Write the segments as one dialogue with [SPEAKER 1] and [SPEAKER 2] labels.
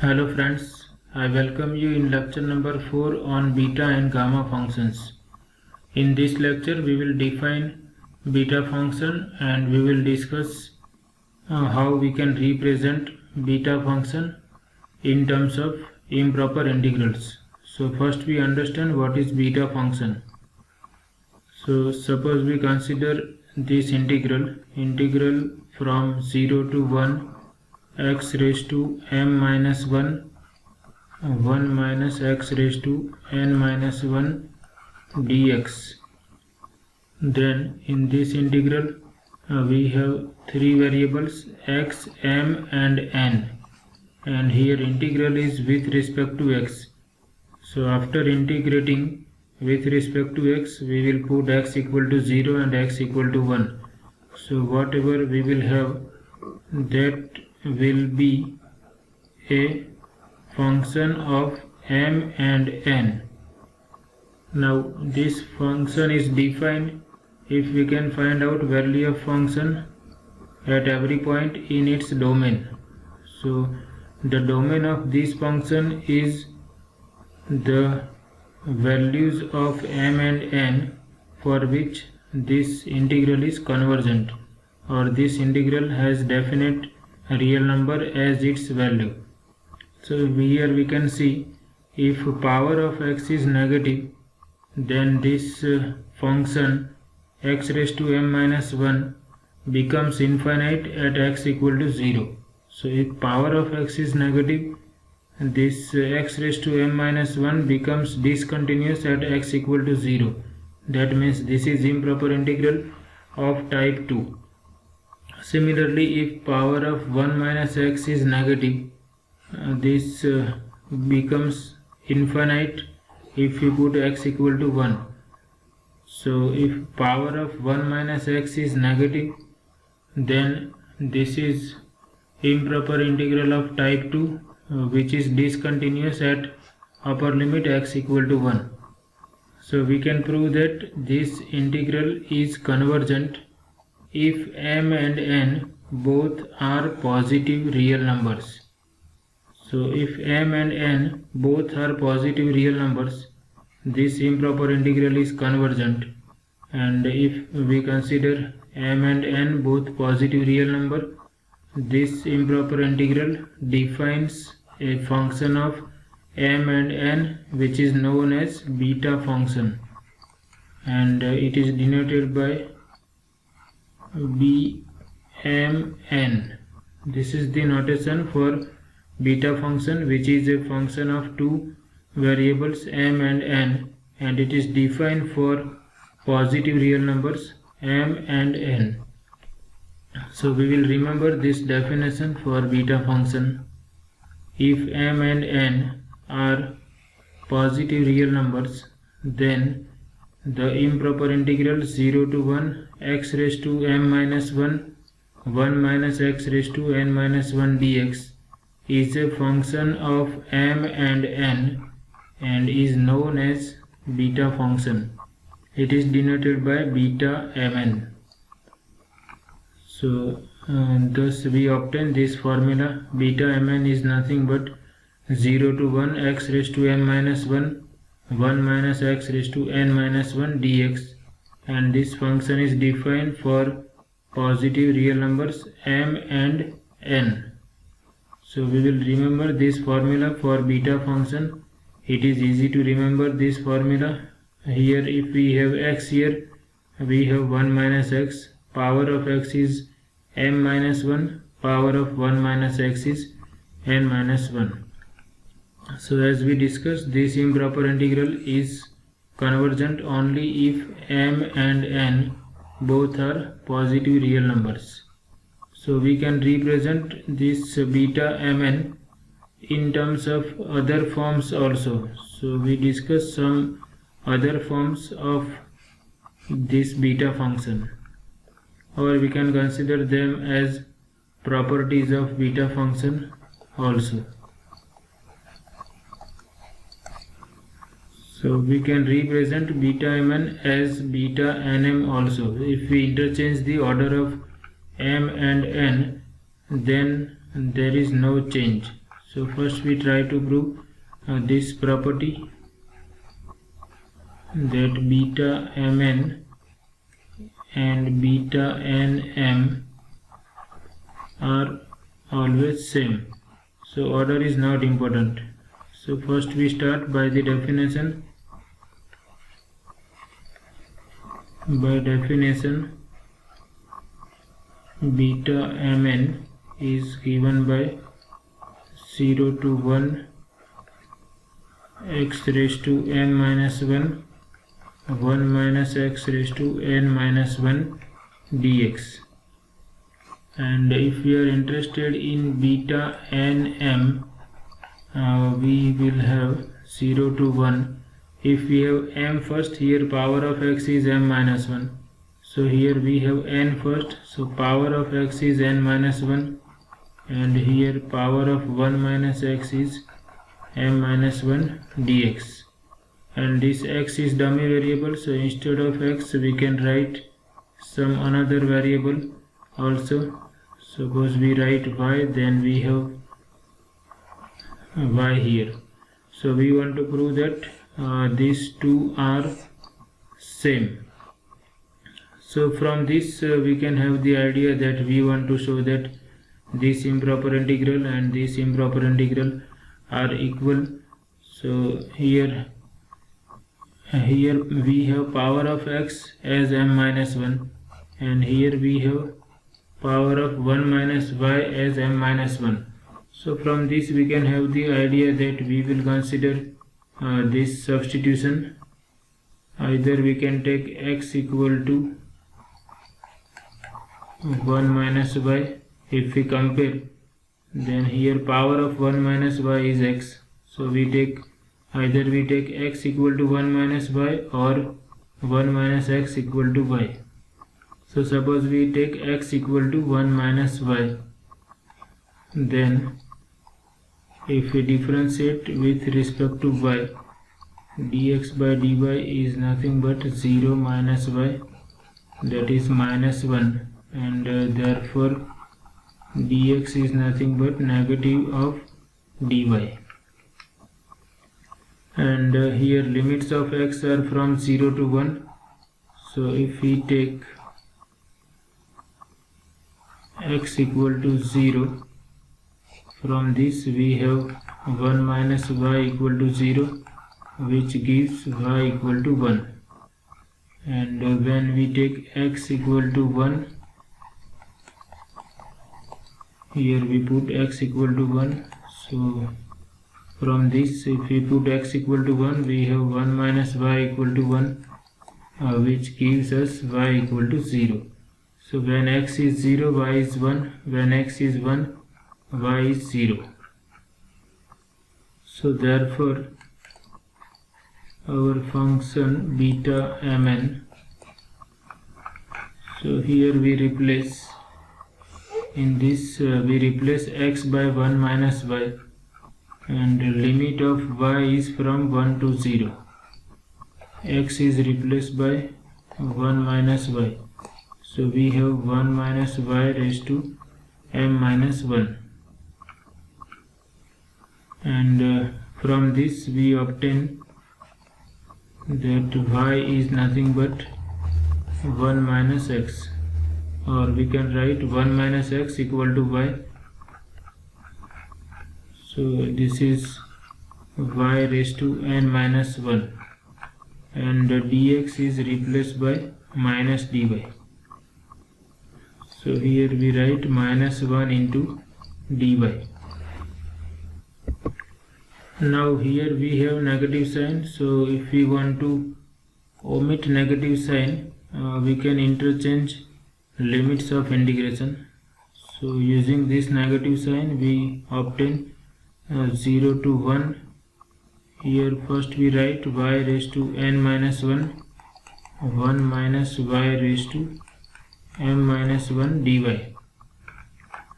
[SPEAKER 1] Hello friends, I welcome you in lecture number 4 on beta and gamma functions. In this lecture we will define beta function and we will discuss how we can represent beta function in terms of improper integrals. So first we understand what is beta function. So suppose we consider this integral from 0 to 1 x raised to m minus 1 minus x raised to n minus 1 dx. Then in this integral we have three variables x, m and n, and here integral is with respect to x. So after integrating with respect to x, we will put x equal to 0 and x equal to 1. So whatever we will have, that will be a function of m and n. Now this function is defined if we can find out value of function at every point in its domain. So the domain of this function is the values of m and n for which this integral is convergent, or this integral has definite real number as its value. So here we can see if power of x is negative, then this function x raised to m minus 1 becomes infinite at x equal to 0. So if power of x is negative, this x raised to m minus 1 becomes discontinuous at x equal to 0. That means this is improper integral of type 2. Similarly, if power of 1 minus x is negative, this becomes infinite if you put x equal to 1. So if power of 1 minus x is negative, then this is improper integral of type 2, which is discontinuous at upper limit x equal to 1. So we can prove that this integral is convergent if m and n both are positive real numbers. So if m and n both are positive real numbers, this improper integral is convergent. And if we consider m and n both positive real number, this improper integral defines a function of m and n which is known as beta function, and it is denoted by Bmn. This is the notation for beta function, which is a function of two variables m and n, and it is defined for positive real numbers m and n. So we will remember this definition for beta function. If m and n are positive real numbers, then the improper integral 0 to 1 x raised to m minus 1 minus x raised to n minus 1 dx is a function of m and n and is known as beta function. It is denoted by beta mn. So thus we obtain this formula. Beta mn is nothing but 0 to 1 x raised to m minus 1 minus x raised to n minus 1 dx, and this function is defined for positive real numbers m and n. So we will remember this formula for beta function. It is easy to remember this formula. Here if we have x, here we have 1 minus x, power of x is m minus 1, power of 1 minus x is n minus 1. So as we discussed, this improper integral is convergent only if m and n both are positive real numbers. So we can represent this beta mn in terms of other forms also. So we discussed some other forms of this beta function, or we can consider them as properties of beta function also. So we can represent beta mn as beta nm also. If we interchange the order of m and n, then there is no change. So first we try to prove this property, that beta mn and beta nm are always same. So order is not important. So first we start by the definition. By definition, beta mn is given by 0 to 1 x raised to m minus 1 minus x raised to n minus 1 dx. And if we are interested in beta nm, we will have 0 to 1. If we have m first, here power of x is m minus 1. So here we have n first, so power of x is n minus 1, and here power of 1 minus x is m minus 1 dx. And this x is dummy variable, so instead of x we can write some another variable also. Suppose we write y, then we have y here. So we want to prove that these two are same. So from this we can have the idea that we want to show that this improper integral and this improper integral are equal. So here we have power of x as m minus 1, and here we have power of 1 minus y as m minus 1. So from this we can have the idea that we will consider this substitution. Either we can take x equal to 1 minus y. If we compare, then here power of 1 minus y is x. So we take either we take x equal to 1 minus y or 1 minus x equal to y. So suppose we take x equal to 1 minus y, then if we differentiate with respect to y, dx by dy is nothing but 0 minus y, that is minus 1, and therefore dx is nothing but negative of dy. And here limits of x are from 0 to 1. So if we take x equal to 0, from this we have 1 minus y equal to 0, which gives y equal to 1. And when we take x equal to 1, here we put x equal to 1. So from this, if we put x equal to 1, we have 1 minus y equal to 1, which gives us y equal to 0. So when x is 0, y is 1. When x is 1, y is 0. So therefore our function beta mn, so here we replace, in this we replace x by 1 minus y, and the limit of y is from 1 to 0. X is replaced by 1 minus y. So we have 1 minus y raised to m minus 1. And from this we obtain that y is nothing but 1 minus x, or we can write 1 minus x equal to y. So this is y raised to n minus 1, and dx is replaced by minus dy. So here we write minus 1 into dy. Now here we have negative sign, so if we want to omit negative sign, we can interchange limits of integration. So using this negative sign we obtain 0 to 1. Here first we write y raised to n minus 1, 1 minus y raised to m minus 1 dy,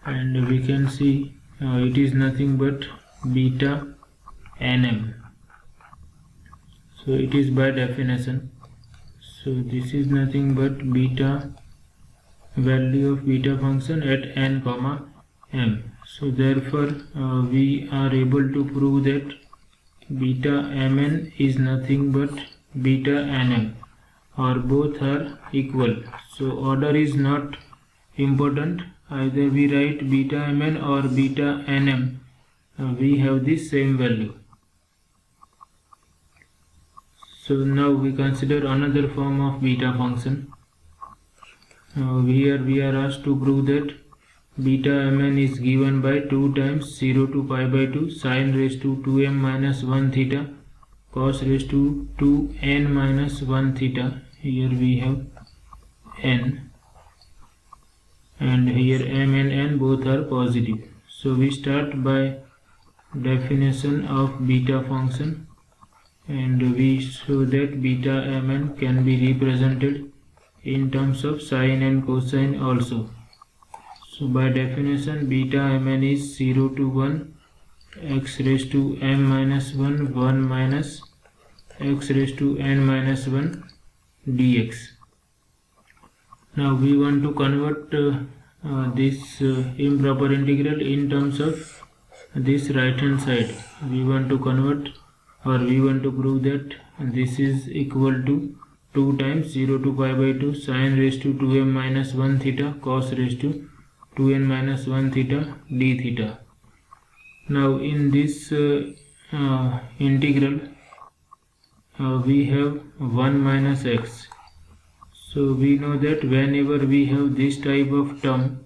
[SPEAKER 1] and we can see it is nothing but beta nm. So it is by definition. So this is nothing but beta, value of beta function at n comma m. So therefore we are able to prove that beta mn is nothing but beta nm, or both are equal. So order is not important, either we write beta mn or beta nm, we have the same value. So now we consider another form of beta function. Here we are asked to prove that beta mn is given by 2 times 0 to pi by 2 sin raised to 2m minus 1 theta cos raised to 2n minus 1 theta. Here we have n, and here m and n both are positive. So we start by definition of beta function, and we show that beta mn can be represented in terms of sine and cosine also. So by definition, beta mn is 0 to 1 x raised to m minus 1 1 minus x raised to n minus 1 dx. Now we want to convert this improper integral in terms of this right hand side. We want to convert, or we want to prove that this is equal to 2 times 0 to pi by 2 sin raised to 2m minus 1 theta cos raised to 2n minus 1 theta d theta. Now in this integral we have 1 minus x. So we know that whenever we have this type of term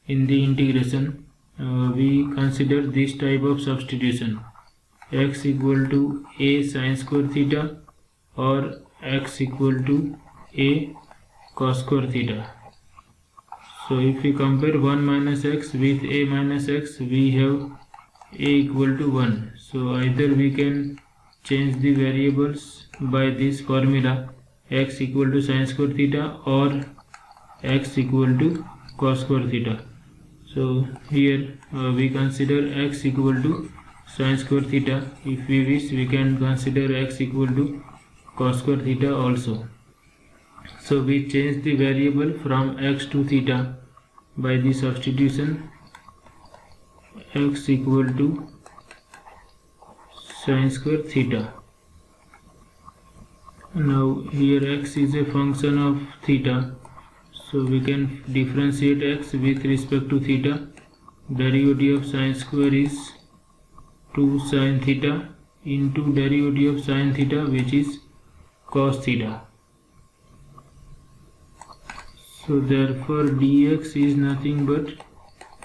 [SPEAKER 1] in the integration, we consider this type of substitution: x equal to a sin square theta or x equal to a cos square theta. So if we compare 1 minus x with a minus x, we have a equal to 1. So either we can change the variables by this formula, x equal to sin square theta or x equal to cos square theta. So here we consider x equal to sin square theta. If we wish, we can consider x equal to cos square theta also. So we change the variable from x to theta by the substitution x equal to sin square theta. Now here x is a function of theta, so we can differentiate x with respect to theta. Derivative of sin square is 2 sin theta into derivative of sin theta, which is cos theta. So therefore dx is nothing but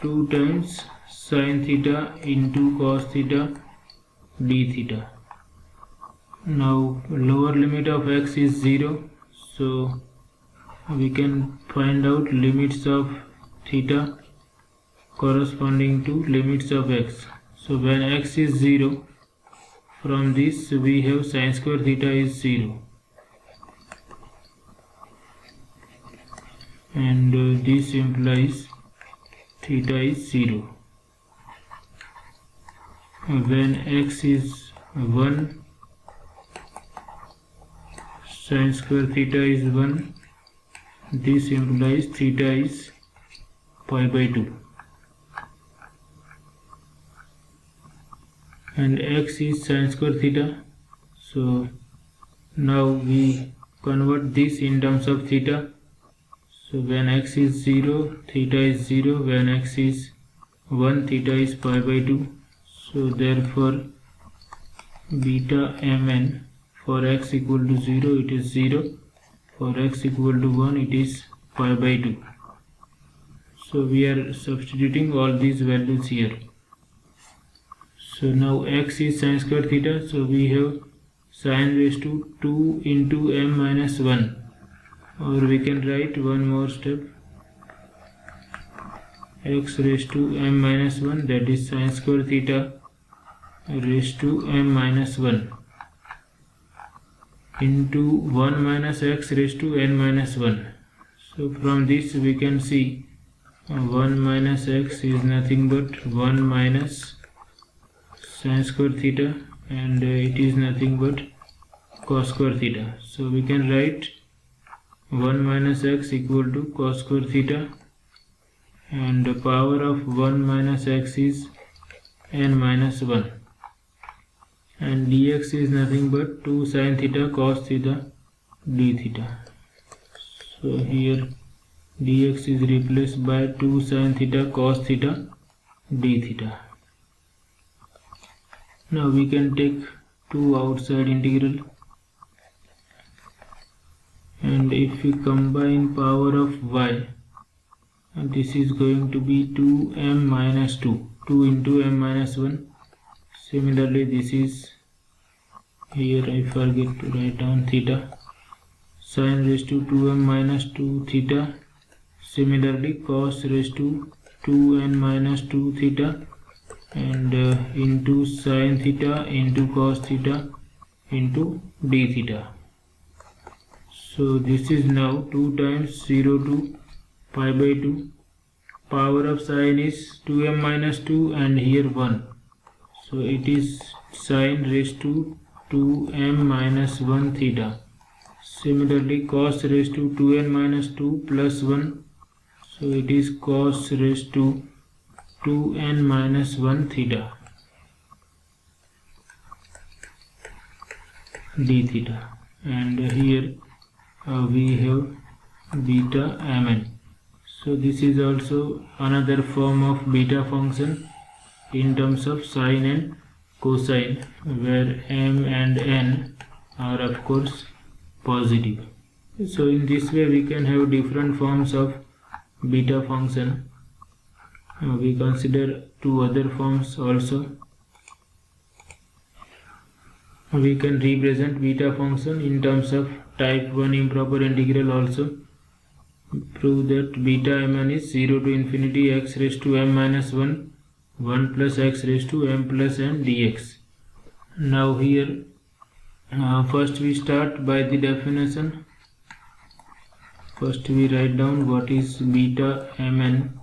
[SPEAKER 1] 2 times sin theta into cos theta d theta. Now lower limit of x is 0, so we can find out limits of theta corresponding to limits of x. So when x is 0, from this we have sin square theta is 0, and this implies theta is 0. When x is 1, sin square theta is 1, this implies theta is pi by 2. And x is sin square theta, so now we convert this in terms of theta. So when x is 0, theta is 0. When x is 1, theta is pi by 2. So therefore beta mn for x equal to 0, it is 0. For x equal to 1, it is pi by 2. So we are substituting all these values here. So now x is sin square theta, so we have sin raised to 2 into m minus 1, or we can write one more step, x raised to m minus 1, that is sin square theta raised to m minus 1 into 1 minus x raised to n minus 1. So from this we can see 1 minus x is nothing but 1 minus sin square theta, and it is nothing but cos square theta. So we can write 1 minus x equal to cos square theta, and the power of 1 minus x is n minus 1, and dx is nothing but 2 sin theta cos theta d theta. So here dx is replaced by 2 sin theta cos theta d theta. Now we can take 2 outside integral, and if we combine power of y, and this is going to be 2m minus 2 into m minus 1. Similarly, this is here, I forget to write down theta, sin raised to 2m minus 2 theta. Similarly, cos raised to 2n minus 2 theta, and into sin theta into cos theta into d theta. So this is now 2 times 0 to pi by 2. Power of sin is 2m minus 2 and here 1. So it is sin raised to 2m minus 1 theta. Similarly, cos raised to 2n minus 2 plus 1. So it is cos raised to 2n minus 1 theta d theta. And here we have beta mn. So this is also another form of beta function in terms of sine and cosine, where m and n are of course positive. So in this way we can have different forms of beta function. We consider 2 other forms also. We can represent beta function in terms of type 1 improper integral also. Prove that beta mn is 0 to infinity x raised to m minus 1, 1 plus x raised to m plus n dx. Now here first we start by the definition. First we write down what is beta mn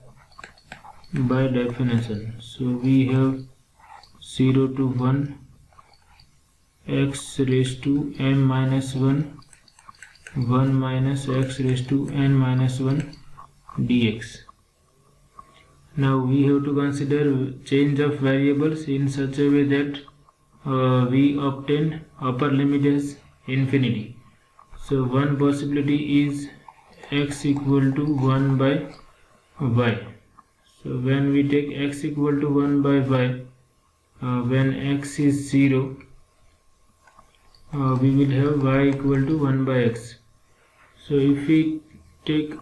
[SPEAKER 1] by definition. So we have 0 to 1 x raised to m minus 1, 1 minus x raised to n minus 1 dx. Now we have to consider change of variables in such a way that we obtain upper limit as infinity. So one possibility is x equal to 1 by y. So when we take x equal to 1 by y, when x is 0, we will have y equal to 1 by x. So if we take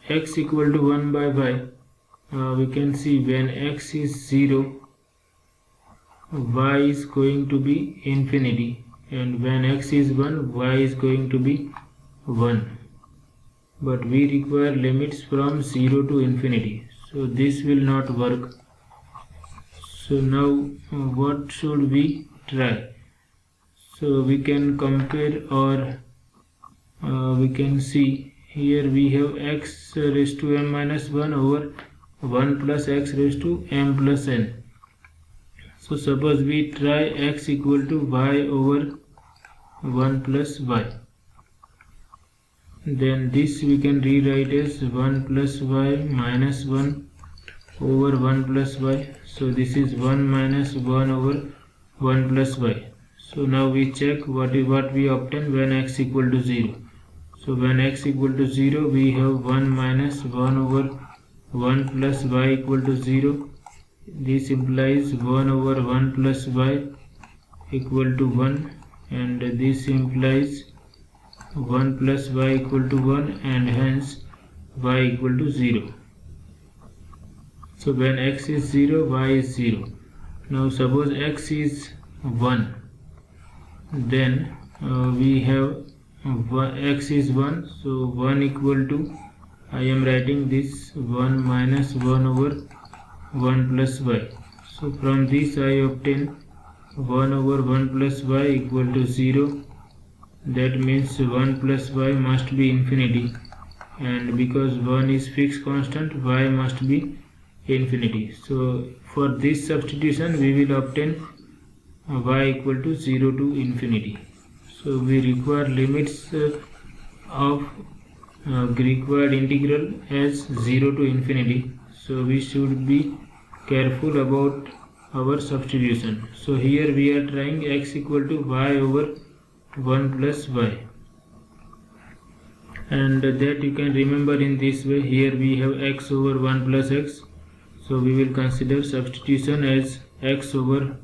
[SPEAKER 1] x equal to 1 by y, we can see when x is 0, y is going to be infinity, and when x is 1, y is going to be 1. But we require limits from 0 to infinity, so this will not work. So now what should we try? So we can compare, or we can see here we have x raised to m minus 1 over 1 plus x raised to m plus n. So suppose we try x equal to y over 1 plus y. Then this we can rewrite as 1 plus y minus 1 over 1 plus y. So this is 1 minus 1 over 1 plus y. So now we check what we obtain when x equal to 0. So when x equal to 0, we have 1 minus 1 over 1 plus y equal to 0. This implies 1 over 1 plus y equal to 1, and this implies 1 plus y equal to 1, and hence y equal to 0. So when x is 0, y is 0. Now suppose x is 1, then we have x is 1, so 1 equal to, I am writing this 1 minus 1 over 1 plus y. So from this I obtain 1 over 1 plus y equal to 0. That means 1 plus y must be infinity, and because 1 is fixed constant, y must be infinity. So for this substitution we will obtain y equal to 0 to infinity. So we require limits of required integral as 0 to infinity. so we should be careful about our substitution. So here we are trying x equal to y over 1 plus y, and that you can remember in this way. Here we have x over 1 plus x, so we will consider substitution as x over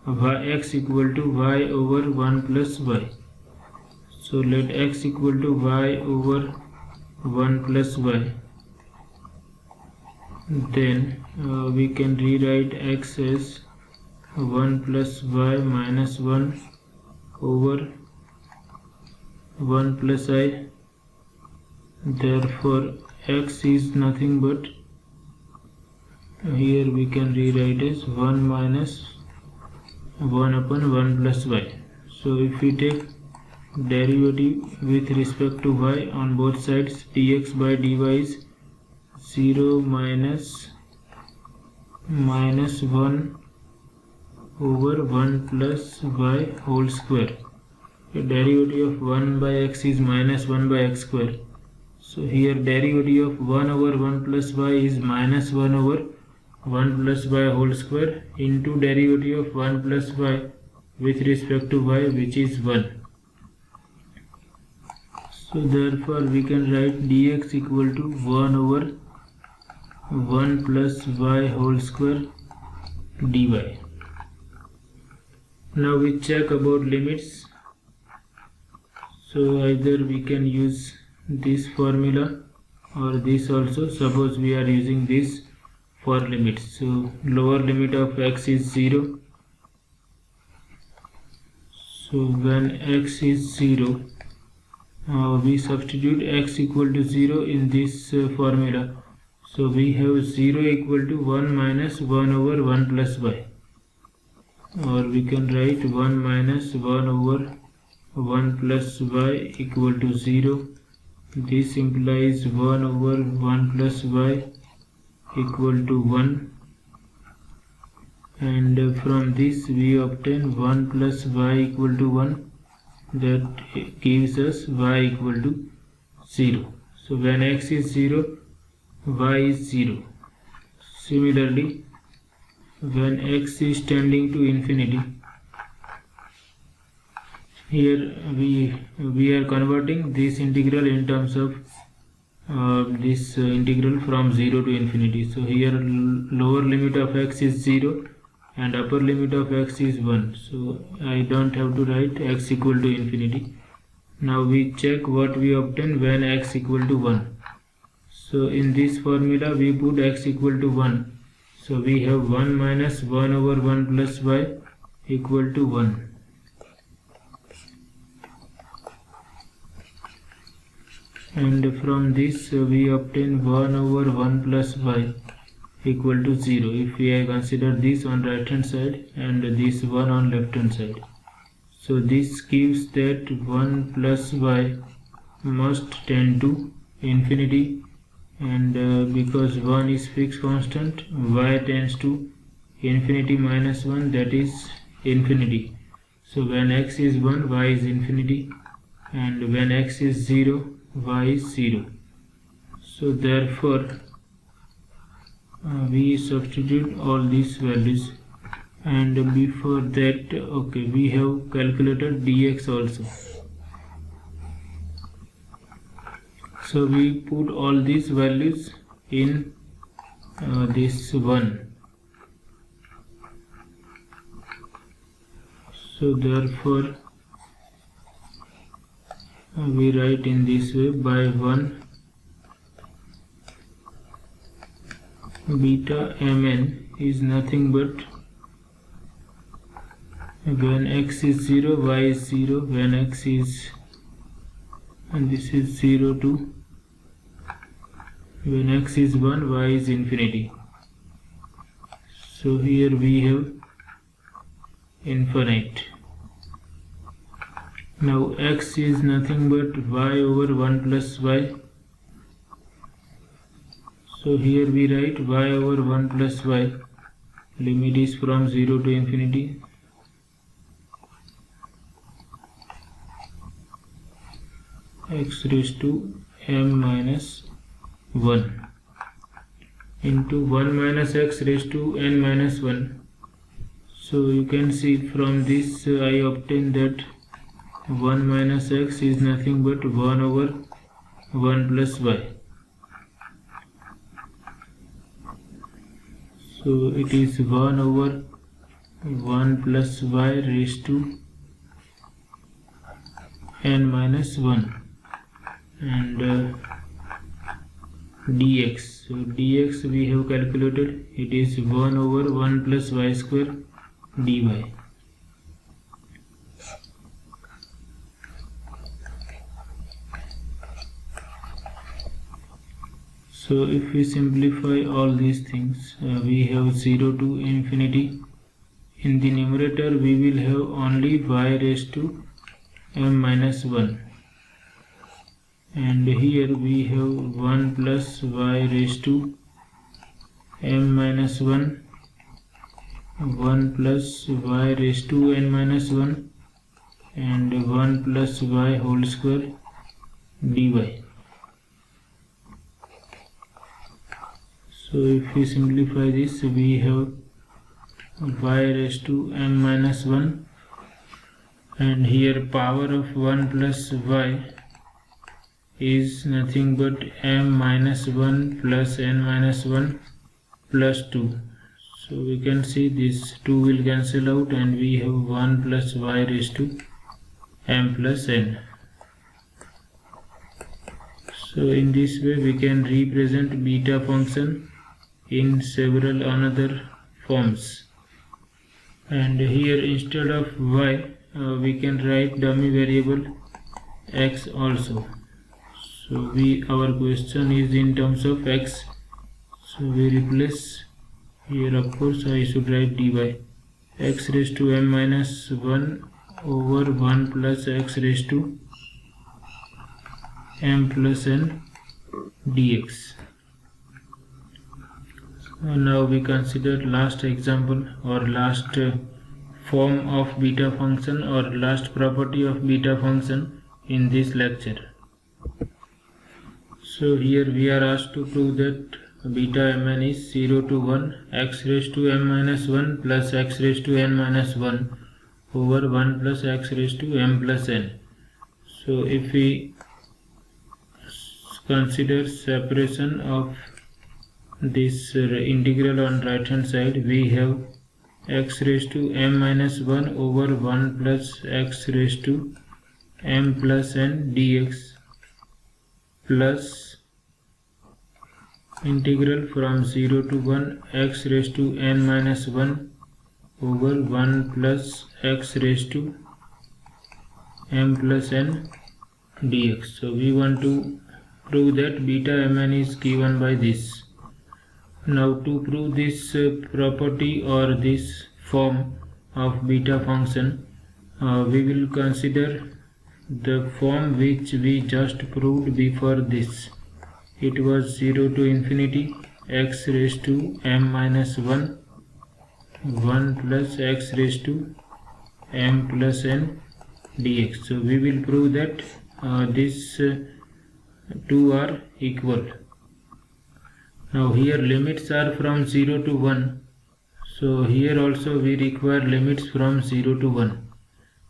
[SPEAKER 1] y, x equal to y over 1 plus y. So let x equal to y over 1 plus y. Then we can rewrite x as 1 plus y minus 1 over 1 plus I. Therefore x is nothing but, here we can rewrite as 1 minus 1 upon 1 plus y. So if we take derivative with respect to y on both sides, dx by dy is 0 minus 1 over 1 plus y whole square. The derivative of 1 by x is minus 1 by x square. So here derivative of 1 over 1 plus y is minus 1 over 1 plus y whole square into derivative of 1 plus y with respect to y, which is 1. So therefore we can write dx equal to 1 over 1 plus y whole square dy. Now we check about limits. So either we can use this formula or this also. Suppose we are using this for limits. So lower limit of x is 0. So when x is 0, we substitute x equal to 0 in this formula. So we have 0 equal to 1 minus 1 over 1 plus y. Or we can write 1 minus 1 over 1 plus y equal to 0. This implies 1 over 1 plus y equal to 1. And from this we obtain 1 plus y equal to 1. That gives us y equal to 0. So when x is 0, y is 0. Similarly, when x is tending to infinity, here we are converting this integral in terms of this integral from 0 to infinity. So here lower limit of x is 0 and upper limit of x is 1. So I don't have to write x equal to infinity. Now we check what we obtain when x equal to 1. So in this formula we put x equal to 1. So we have 1 minus 1 over 1 plus y equal to 1. And from this we obtain 1 over 1 plus y equal to 0 if we consider this on right hand side and this 1 on left hand side. So this gives that 1 plus y must tend to infinity, and because 1 is fixed constant, y tends to infinity minus 1, that is infinity. So when x is 1, y is infinity, and when x is 0, y is 0. So therefore we substitute all these values, and before that, okay, we have calculated dx also. So we put all these values in this 1. So therefore we write in this way: by 1 beta mn is nothing but when x is 0, y is 0, when x is, and this is 0 to, when x is 1, y is infinity. So here we have infinite. Now x is nothing but y over 1 plus y. So here we write y over 1 plus y. Limit is from 0 to infinity. X raised to m minus 1 into 1 minus x raised to n minus 1. So you can see from this I obtain that 1 minus x is nothing but 1 over 1 plus y. So it is 1 over 1 plus y raised to n minus 1 and dx. So dx we have calculated, it is 1 over 1 plus y square dy. So if we simplify all these things, we have 0 to infinity. In the numerator we will have only y raised to m minus 1. And here we have 1 plus y raised to m minus 1, 1 plus y raised to n minus 1 and 1 plus y whole square dy. So if we simplify this, we have y raised to m minus 1 and here power of 1 plus y is nothing but m minus 1 plus n minus 1 plus 2. So we can see this 2 will cancel out and we have 1 plus y raised to m plus n. So in this way we can represent beta function in several another forms. And here instead of y we can write dummy variable x also. So our question is in terms of x, so we replace here, of course I should write dy, x raised to m minus 1 over 1 plus x raised to m plus n dx. So now we consider last example or last form of beta function or last property of beta function in this lecture. So here we are asked to prove that beta mn is 0 to 1 x raised to m minus 1 plus x raised to n minus 1 over 1 plus x raised to m plus n. So if we consider separation of this integral on right hand side, we have x raised to m minus 1 over 1 plus x raised to m plus n dx plus integral from 0 to 1 x raised to n minus 1 over 1 plus x raised to m plus n dx. So we want to prove that beta mn is given by this. Now to prove this property or this form of beta function, we will consider the form which we just proved before this. It was 0 to infinity x raised to m minus 1, 1 plus x raised to m plus n dx. So we will prove that these two are equal. Now here limits are from 0 to 1. So here also we require limits from 0 to 1.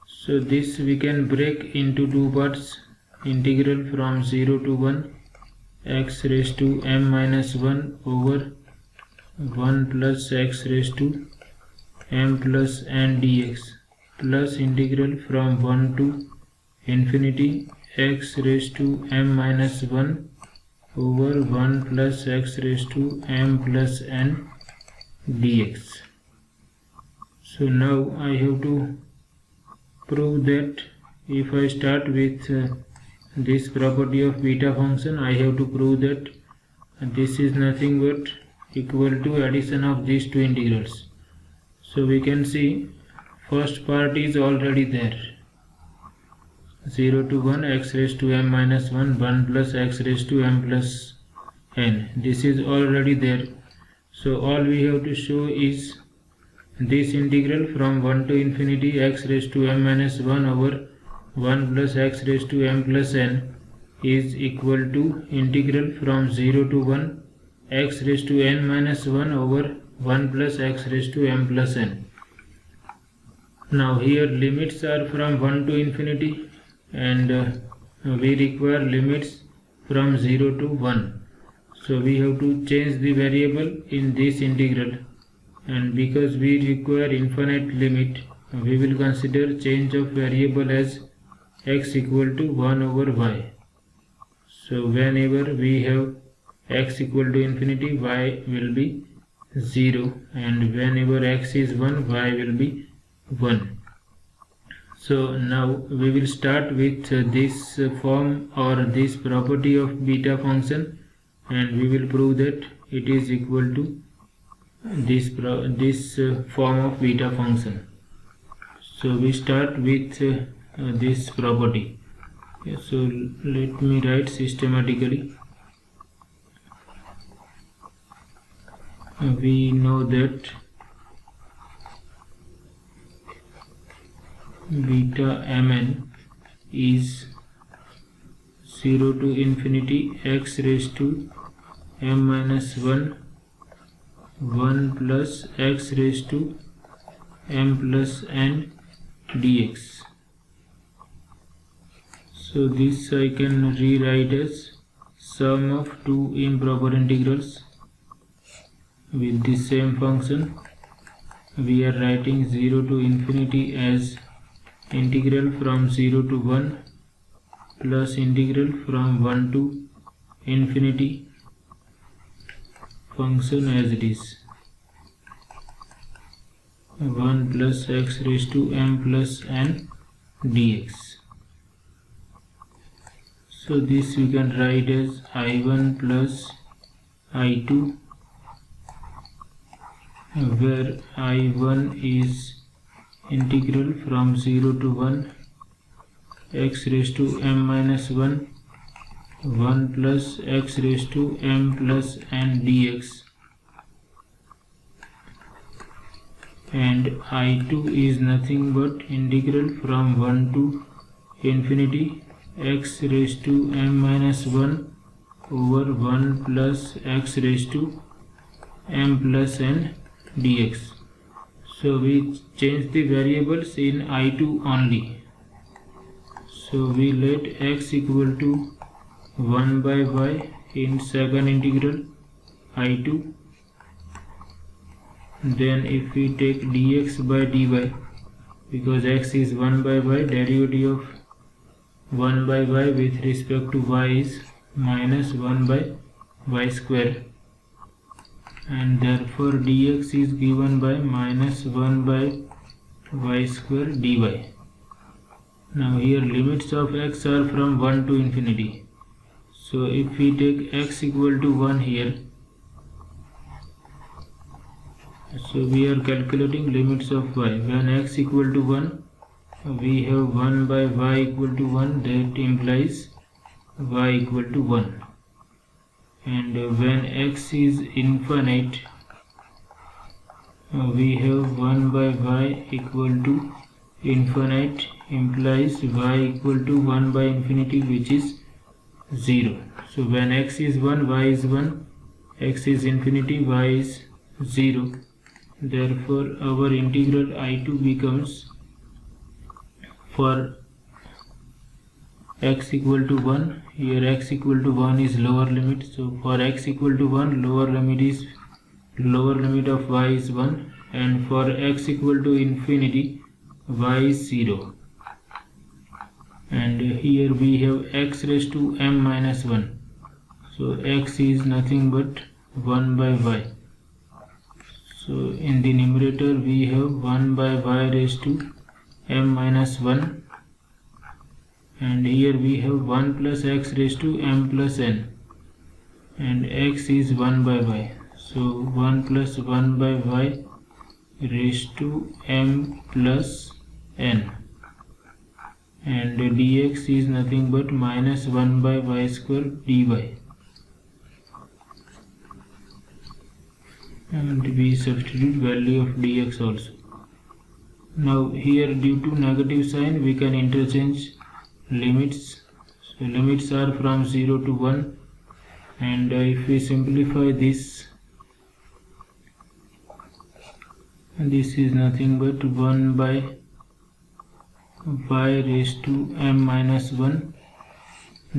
[SPEAKER 1] So this we can break into two parts. Integral from 0 to 1 x raised to m minus 1 over 1 plus x raised to m plus n dx plus integral from 1 to infinity x raised to m minus 1 over 1 plus x raised to m plus n dx. So now I have to prove that if I start with this property of beta function, I have to prove that this is nothing but equal to addition of these two integrals. So we can see first part is already there, 0 to 1 x raised to m minus 1, 1 plus x raised to m plus n. This is already there. So all we have to show is this integral from 1 to infinity x raised to m minus 1 over 1 plus x raised to m plus n is equal to integral from 0 to 1 x raised to n minus 1 over 1 plus x raised to m plus n. Now here limits are from 1 to infinity, and we require limits from 0 to 1. So we have to change the variable in this integral, and because we require infinite limit, we will consider change of variable as x equal to 1 over y. So whenever we have x equal to infinity, y will be 0, and whenever x is 1, y will be 1. So now we will start with this form or this property of beta function, and we will prove that it is equal to this form of beta function. So we start with this property. Okay, so let me write systematically. We know that beta mn is 0 to infinity x raised to m minus 1 plus x raised to m plus n dx. So this I can rewrite as sum of two improper integrals with the same function. We are writing 0 to infinity as integral from 0 to 1 plus integral from 1 to infinity function as it is 1 plus x raised to m plus n dx. So this we can write as I1 plus I2, where I1 is integral from 0 to 1 x raised to m minus 1 plus x raised to m plus n dx, and I2 is nothing but integral from 1 to infinity x raised to m minus 1 over 1 plus x raised to m plus n dx. So we change the variables in I2 only. So we let x equal to 1 by y in second integral I2. Then if we take dx by dy, because x is 1 by y, derivative of 1 by y with respect to y is minus 1 by y square, and therefore dx is given by minus 1 by y square dy. Now here limits of x are from 1 to infinity. So if we take x equal to 1 here, so we are calculating limits of y. When x equal to 1, we have 1 by y equal to 1, that implies y equal to 1. And when x is infinite, we have 1 by y equal to infinite, implies y equal to 1 by infinity, which is 0. So when x is 1, y is 1, x is infinity, y is 0. Therefore our integral I2 becomes, for x equal to 1, here x equal to 1 is lower limit, so for x equal to 1, lower limit of y is 1, and for x equal to infinity, y is 0. And here we have x raised to m minus 1, so x is nothing but 1 by y. So in the numerator we have 1 by y raised to m minus 1, and here we have 1 plus x raised to m plus n, and x is 1 by y, so 1 plus 1 by y raised to m plus n, and dx is nothing but minus 1 by y square dy. And we substitute value of dx also. Now here, due to negative sign, we can interchange limits. So limits are from 0 to 1, and if we simplify this, this is nothing but 1 by y raised to m minus 1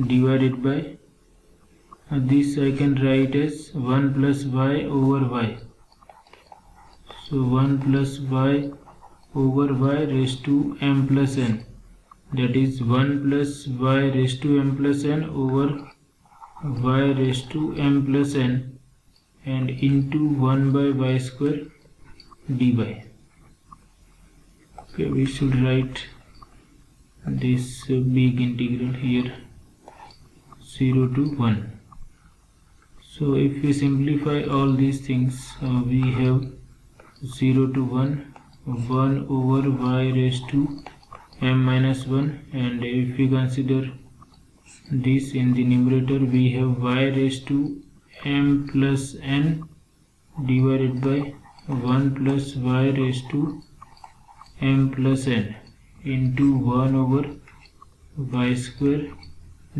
[SPEAKER 1] divided by this I can write as 1 plus y over y. So 1 plus y over y raised to m plus n, that is 1 plus y raised to m plus n over y raised to m plus n and into 1 by y square dy. Okay, we should write this big integral here 0 to 1. So if we simplify all these things, we have 0 to 1, 1 over y raised to m minus 1, and if we consider this in the numerator, we have y raised to m plus n divided by 1 plus y raised to m plus n into 1 over y square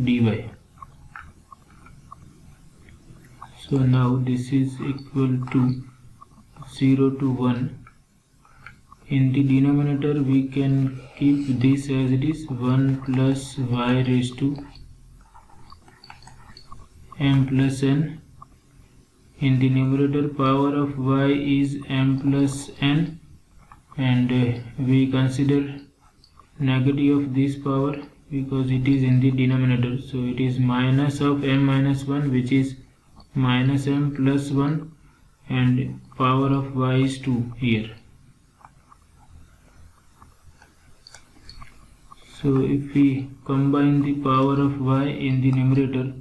[SPEAKER 1] dy. So now this is equal to 0 to 1. In the denominator we can keep this as it is, 1 plus y raised to m plus n. In the numerator power of y is m plus n, and we consider negative of this power because it is in the denominator, so it is minus of m minus 1, which is minus m plus 1, and power of y is 2 here. So if we combine the power of y in the numerator,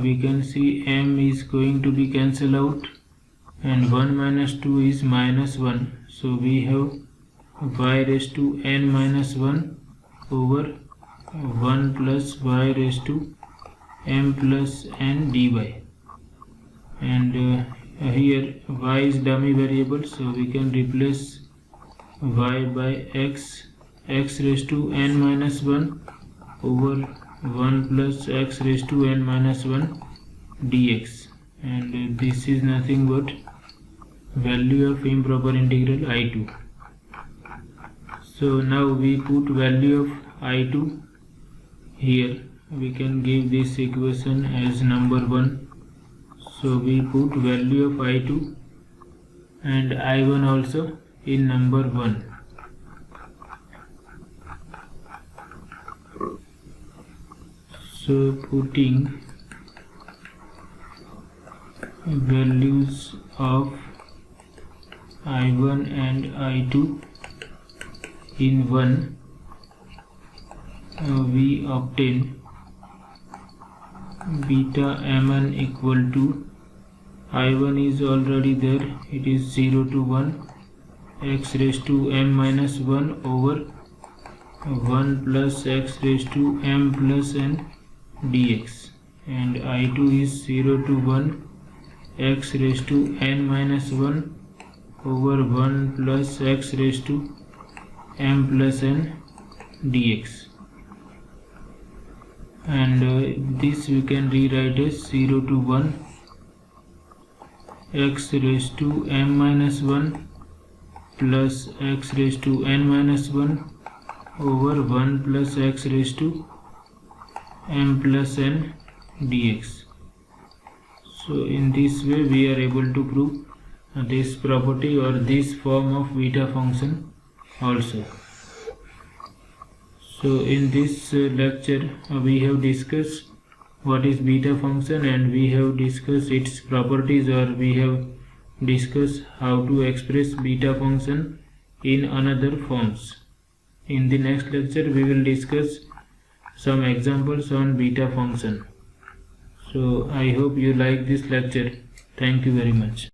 [SPEAKER 1] we can see m is going to be cancelled out and 1 minus 2 is minus 1. So we have y raised to n minus 1 over 1 plus y raised to m plus n dy. And here y is dummy variable, so we can replace y by x raised to n minus 1 over 1 plus x raised to n minus 1 dx, and this is nothing but value of improper integral I2. So now we put value of I2 here. We can give this equation as number 1. So we put value of I2 and I1 also in number 1. So putting values of I1 and I2 in 1, we obtain beta mn equal to I1 is already there, it is 0 to 1, x raised to m minus 1 over 1 plus x raised to m plus n dx, and I2 is 0 to 1, x raised to n minus 1 over 1 plus x raised to m plus n dx, and this we can rewrite as 0 to 1, x raised to m minus 1 plus x raised to n minus 1 over 1 plus x raised to m plus n dx. So in this way we are able to prove this property or this form of beta function also. So in this lecture we have discussed what is beta function, and we have discussed its properties, or we have discussed how to express beta function in another forms. In the next lecture we will discuss some examples on beta function. So I hope you like this lecture. Thank you very much.